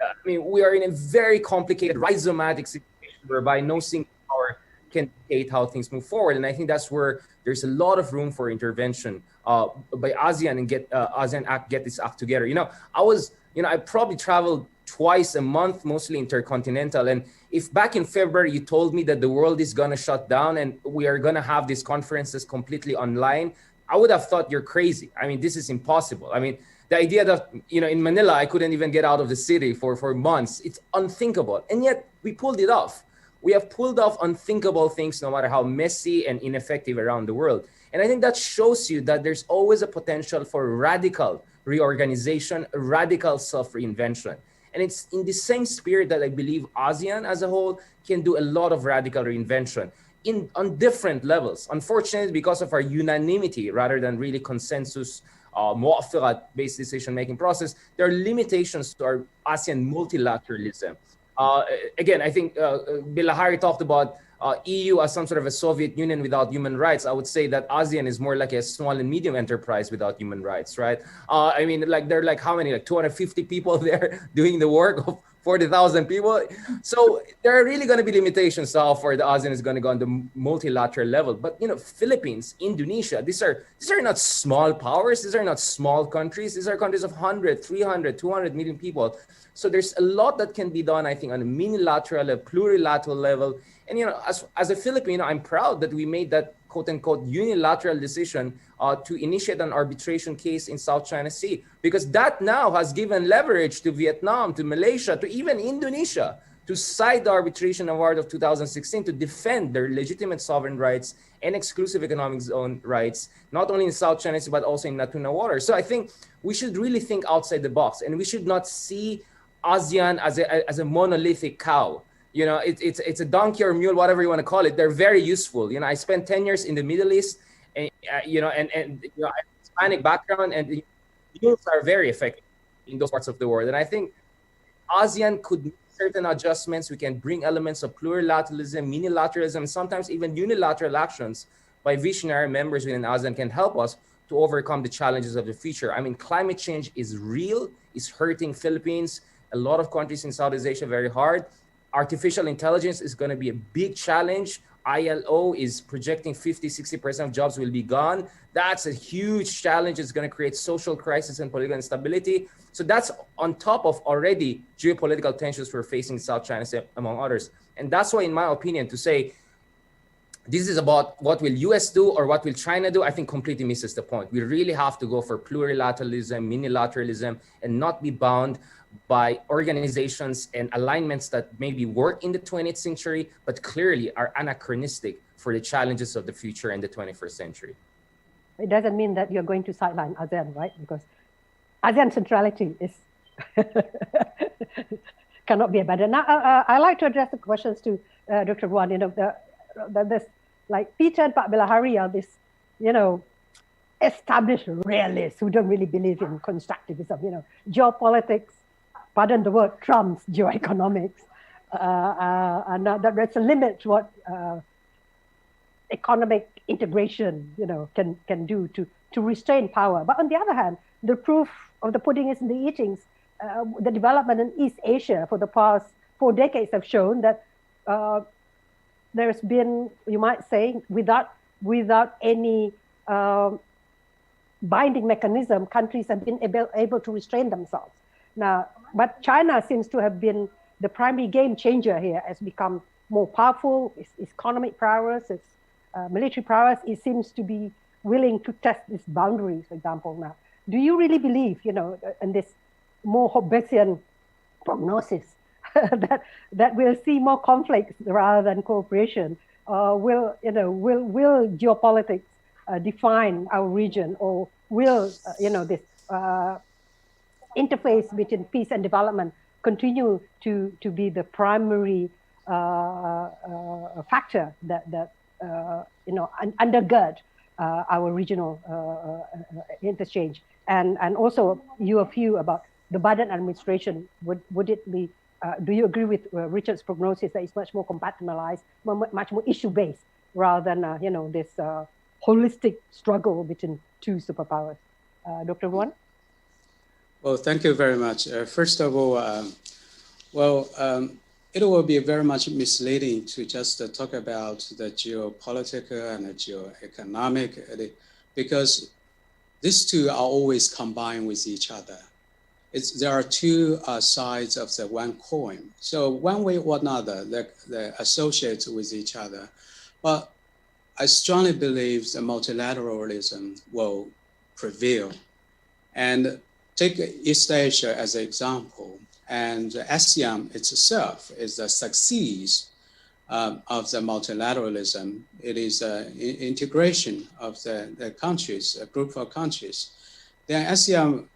I mean, we are in a very complicated rhizomatic situation whereby no single power can dictate how things move forward. And I think that's where there's a lot of room for intervention by ASEAN and get this act together. I probably traveled twice a month, mostly intercontinental. And if back in February you told me that the world is going to shut down and we are going to have these conferences completely online, I would have thought you're crazy. I mean, this is impossible. I mean, the idea that, in Manila, I couldn't even get out of the city for months, it's unthinkable. And yet we pulled it off. We have pulled off unthinkable things, no matter how messy and ineffective around the world. And I think that shows you that there's always a potential for radical reorganization, radical self-reinvention. And it's in the same spirit that I believe ASEAN as a whole can do a lot of radical reinvention on different levels. Unfortunately, because of our unanimity rather than really consensus, mu'afirat-based decision-making process, there are limitations to our ASEAN multilateralism. Again, I think Bilahari talked about EU as some sort of a Soviet Union without human rights. I would say that ASEAN is more like a small and medium enterprise without human rights, right? I mean, there are how many, 250 people there doing the work of 40,000 people. So there are really going to be limitations to how far the ASEAN is going to go on the multilateral level. But, Philippines, Indonesia, these are not small powers. These are not small countries. These are countries of 100, 300, 200 million people. So there's a lot that can be done, I think, on a minilateral, a plurilateral level. And, as a Filipino, I'm proud that we made that quote unquote unilateral decision to initiate an arbitration case in South China Sea, because that now has given leverage to Vietnam, to Malaysia, to even Indonesia to cite the arbitration award of 2016 to defend their legitimate sovereign rights and exclusive economic zone rights, not only in South China Sea, but also in Natuna Water. So I think we should really think outside the box, and we should not see ASEAN as a monolithic cow. It's a donkey or mule, whatever you want to call it. They're very useful. I spent 10 years in the Middle East, and I have Hispanic background, and mules are very effective in those parts of the world. And I think ASEAN could make certain adjustments. We can bring elements of plurilateralism, minilateralism, sometimes even unilateral actions by visionary members within ASEAN can help us to overcome the challenges of the future. I mean, climate change is real. It's hurting Philippines, a lot of countries in Southeast Asia very hard. Artificial intelligence is going to be a big challenge. ILO is projecting 50-60% of jobs will be gone. That's a huge challenge. It's going to create social crisis and political instability. So that's on top of already geopolitical tensions we're facing in South China Sea, among others. And that's why, in my opinion, to say this is about what will US do or what will China do, I think completely misses the point. We really have to go for plurilateralism, minilateralism, and not be bound by organizations and alignments that maybe work in the 20th century, but clearly are anachronistic for the challenges of the future in the 21st century. It doesn't mean that you're going to sideline ASEAN, right? Because ASEAN centrality is cannot be abandoned. Now, I like to address the questions to Dr. Ruan. You know, this like Peter and Pak Bilahari are this, you know, established realists who don't really believe in constructivism. You know, geopolitics, pardon the word, trumps geoeconomics, and that there's a limit to what economic integration, you know, can do to restrain power. But on the other hand, the proof of the pudding is in the eatings. The development in East Asia for the past 4 decades have shown that there's been, you might say, without any binding mechanism, countries have been able to restrain themselves. Now, but China seems to have been the primary game changer here, has become more powerful, its economic prowess, its military prowess. It seems to be willing to test its boundaries, for example. Now, do you really believe, you know, in this more Hobbesian prognosis that we'll see more conflicts rather than cooperation? Will geopolitics define our region, or will this interface between peace and development continue to be the primary factor that undergird our regional interchange? And also your view about the Biden administration, would it be, do you agree with Richard's prognosis that it's much more compartmentalized, much more issue-based, rather than this holistic struggle between two superpowers? Dr. Ruan? Well, thank you very much. First of all, it will be very much misleading to just talk about the geopolitical and the geoeconomic, because these two are always combined with each other. There are two sides of the one coin. So one way or another, they're associated with each other. But I strongly believe that multilateralism will prevail. And take East Asia as an example, and ASEAN itself is a success of the multilateralism. It is an integration of the countries, a group of countries. Then ASEAN,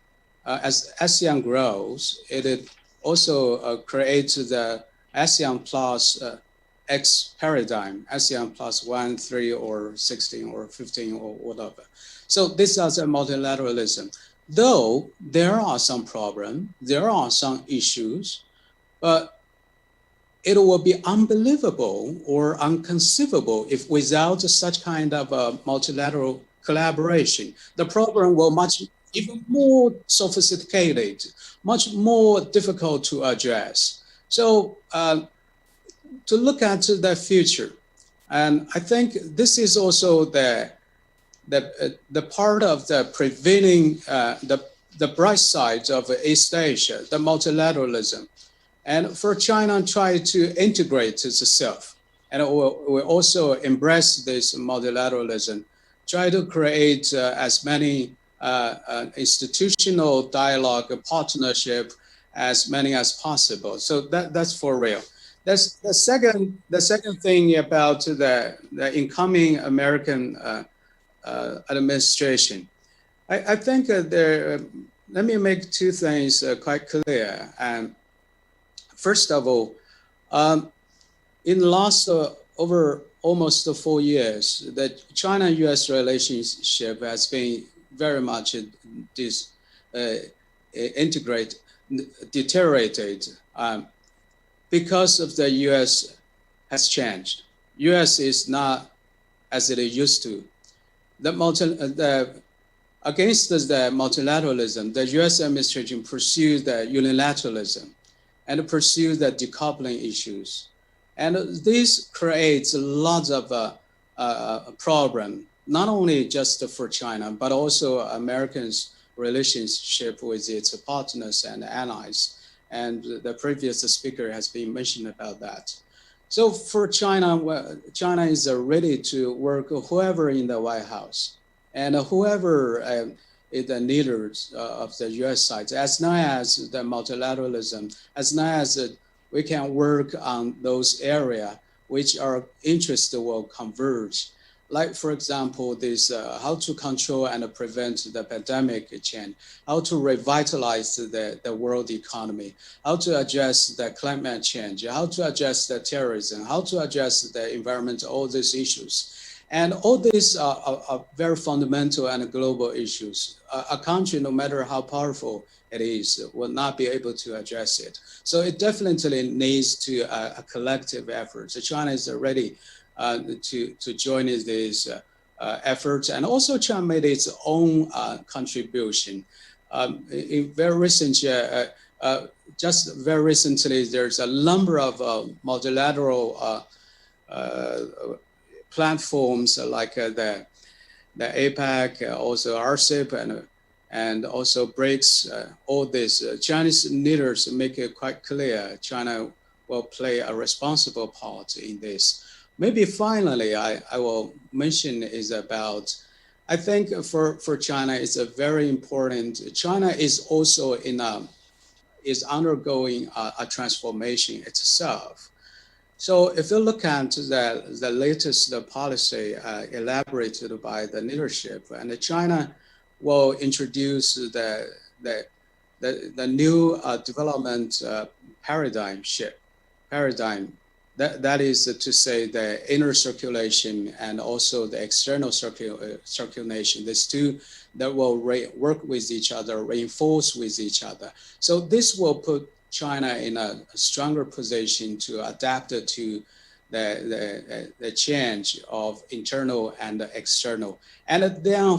as ASEAN grows, it also creates the ASEAN plus X paradigm, ASEAN plus 1, 3, or 16, or 15, or whatever. So this is a multilateralism. Though there are some problems, there are some issues, but it will be unbelievable or unconceivable if without such kind of a multilateral collaboration. The problem will even more sophisticated, much more difficult to address. So to look at the future, and I think this is also the part of the prevailing, the bright side of East Asia, the multilateralism. And for China try to integrate itself, and it will also embrace this multilateralism, try to create as many institutional dialogue, partnership, as many as possible. So that's for real. That's the second thing about the incoming American administration. I think let me make two things quite clear. And first of all, in the last over almost 4 years, the China-US relationship has been very much deteriorated because of the US has changed. US is not as it used to. Against the multilateralism, the US administration pursued the unilateralism and pursued the decoupling issues. And this creates lots of problem, not only just for China, but also Americans' relationship with its partners and allies. And the previous speaker has been mentioned about that. So for China, well, China is ready to work whoever in the White House and whoever is the leaders of the US side, as long as the multilateralism, as long as we can work on those areas which our interests will converge. Like, for example, this how to control and prevent the pandemic change, how to revitalize the world economy, how to address the climate change, how to address the terrorism, how to address the environment, all these issues. And all these are very fundamental and global issues. A country, no matter how powerful it is, will not be able to address it. So it definitely needs to a collective effort. So China is ready to join these efforts, and also China made its own contribution. In very recent, just very recently, there's a number of multilateral platforms like the APEC, also RCEP, and also BRICS. All these Chinese leaders make it quite clear China will play a responsible part in this. Maybe finally, I will mention is about, I think for China, it's a very important, China is also is undergoing a transformation itself. So if you look at the latest policy elaborated by the leadership, and China will introduce the new development paradigm. That is to say the inner circulation and also the external circulation, these two that will work with each other, reinforce with each other. So this will put China in a stronger position to adapt to the change of internal and external. And then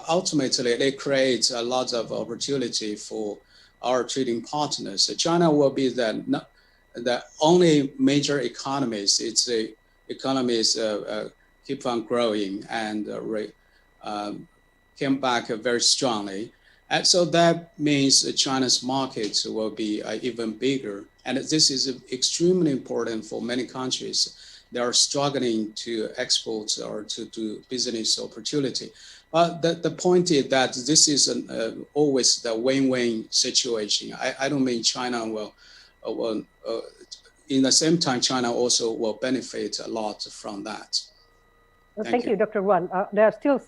ultimately it creates a lot of opportunity for our trading partners. So China will be the only major economies. Its economies keep on growing and came back very strongly. And so that means China's market will be even bigger. And this is extremely important for many countries that are struggling to export or to do business opportunity. But the point is that this is always the win-win situation. I don't mean China will in the same time, China also will benefit a lot from that. Thank you, Dr. Wan. There are still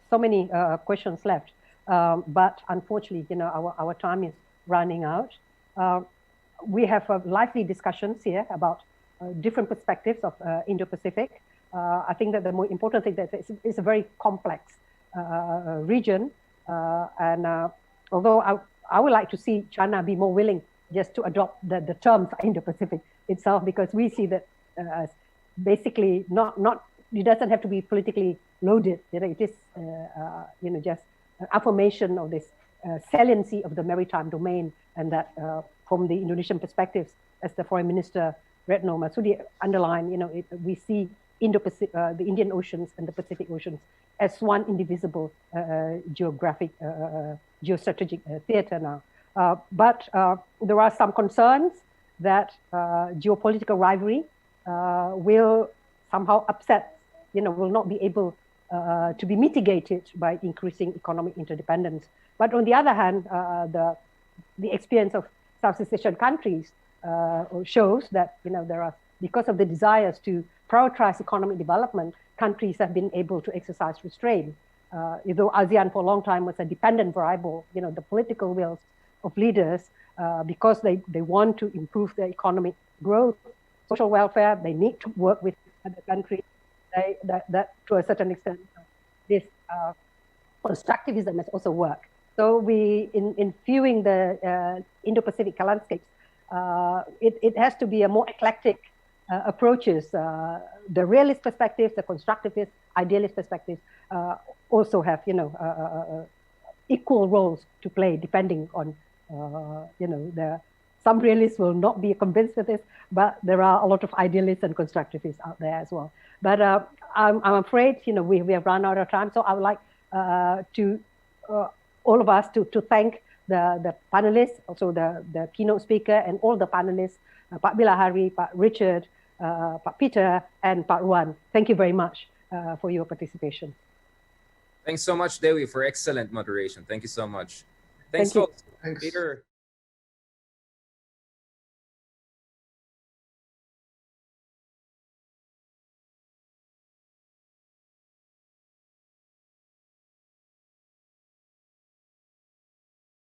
so many questions left, but unfortunately, our time is running out. We have lively discussions here about different perspectives of Indo-Pacific. I think that the more important thing that it's a very complex region, and although I would like to see China be more willing just to adopt the terms Indo-Pacific itself, because we see that basically it doesn't have to be politically loaded. It is just an affirmation of this saliency of the maritime domain, and that from the Indonesian perspectives, as the Foreign Minister Retno Marsudi underlined, we see the Indian Oceans and the Pacific Oceans as one indivisible geographic, geostrategic theater now. But there are some concerns that geopolitical rivalry will somehow upset, will not be able to be mitigated by increasing economic interdependence. But on the other hand, the experience of Southeast Asian countries shows that there are, because of the desires to prioritize economic development, countries have been able to exercise restraint. Although ASEAN for a long time was a dependent variable, the political wills of leaders, because they want to improve their economic growth, social welfare, they need to work with other countries. That to a certain extent, this constructivism has also worked. So in viewing the Indo-Pacific landscapes, it has to be a more eclectic approaches. The realist perspectives, the constructivist, idealist perspectives also have equal roles to play, depending on some realists will not be convinced with this, but there are a lot of idealists and constructivists out there as well. But I'm afraid we have run out of time, so I would like to all of us to thank the panelists, also the keynote speaker, and all the panelists, Pak Bilahari, Pak Richard, Pak Peter, and Pak Ruan. Thank you very much for your participation. Thanks so much, Dewi, for excellent moderation. Thank you so much. Thanks, Thank you. folks. Peter.